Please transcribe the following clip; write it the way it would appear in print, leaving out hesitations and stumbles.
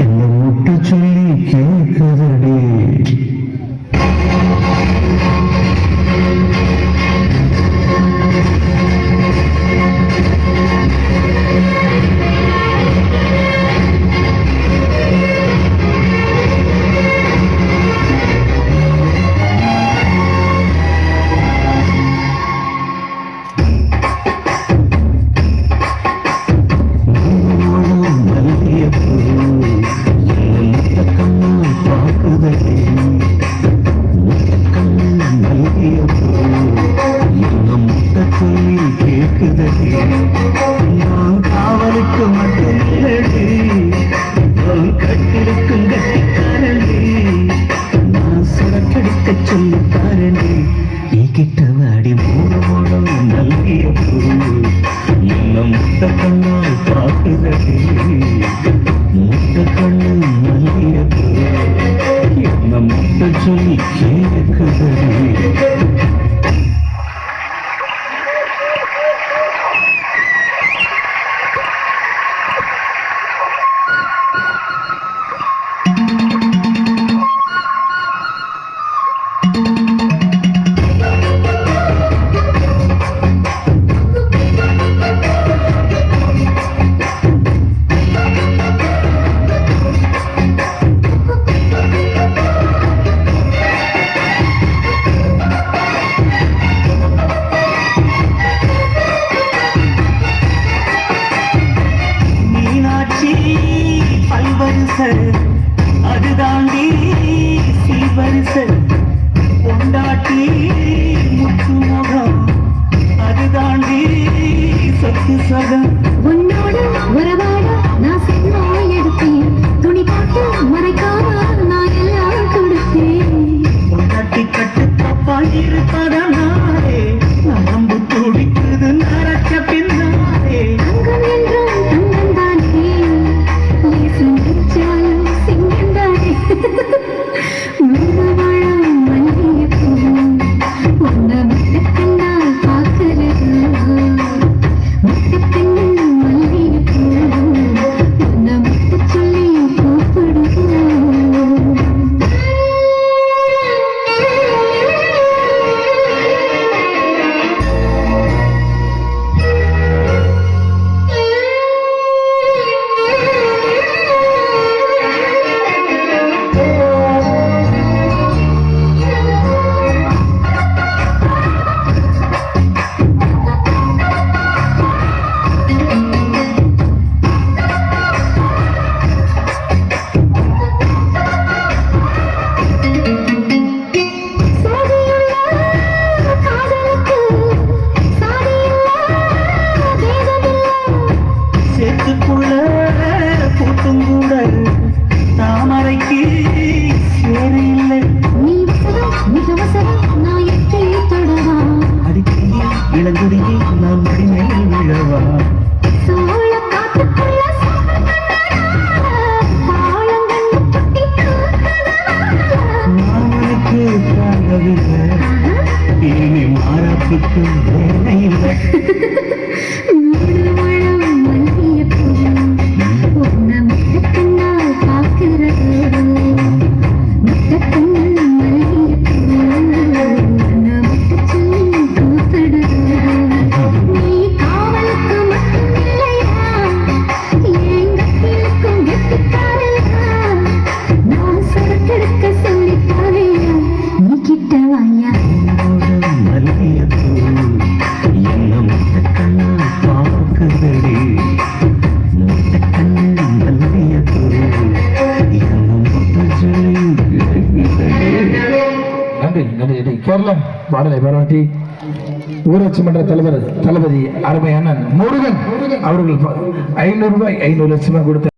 என்ன முட்டு சொல்லி கேட்குதடி நான் காவலுக்கு மட்டும் கட்டிருக்கும் கட்டிக்காரண்டி நான் சுடக்கெடுக்க சொல்லித்தாரண்டி நீ கிட்ட வாடி மூடமோடம் நல்லிய பூ என்ன முத்த கண்ணால் பார்க்குதடி முத்த கண்ணு நல்லிய பூ என்ன முத்த சொல்லி கேட்குதடி அது தாண்டி சீவரிசை கொண்டாட்டி முத்து முகம் அது தாண்டி சொத்து சகம் உன்னோட உறவாட நான் சொன்னா எடுத்தேன் துணி போட்டு மறைக்காம நான் எல்லாம் கொடுத்தேன் கொண்டாட்டி கட்டு தப்பா இருப்பதனாலே நம்பு துடிக்குது நரச்ச பின்னாலே அங்கம் என்றும் தங்கம் தானே சிந்திச்சாலும் சிங்கம் தானே மூணவாழம் மல்லிய பூ உன்னை முத்த கண்ணால் பார்க்கிறது முத்த கண்ணு மல்லிய பூ உன்னை முத்த சொல்லி கூப்பிடுது தாமரைக்கு சேரு இல்லை நீ மிக வசரம் நான் எட்டி தொடவா அடிக்கையே இளங்குடியே நான் மடிமேல் விழவா சோழ காத்துக்குள்ள மாமனுக்கு தாங்கவில்லை இனி மாறாப்புக்கு வேலை இல்லை கேரள பாடலை பாராட்டி ஊராட்சி மன்ற தலைவர் தளபதி அருமை அண்ணன் முருகன் அவர்கள் 500 ரூபாய் 500 லட்சம் கொடுத்த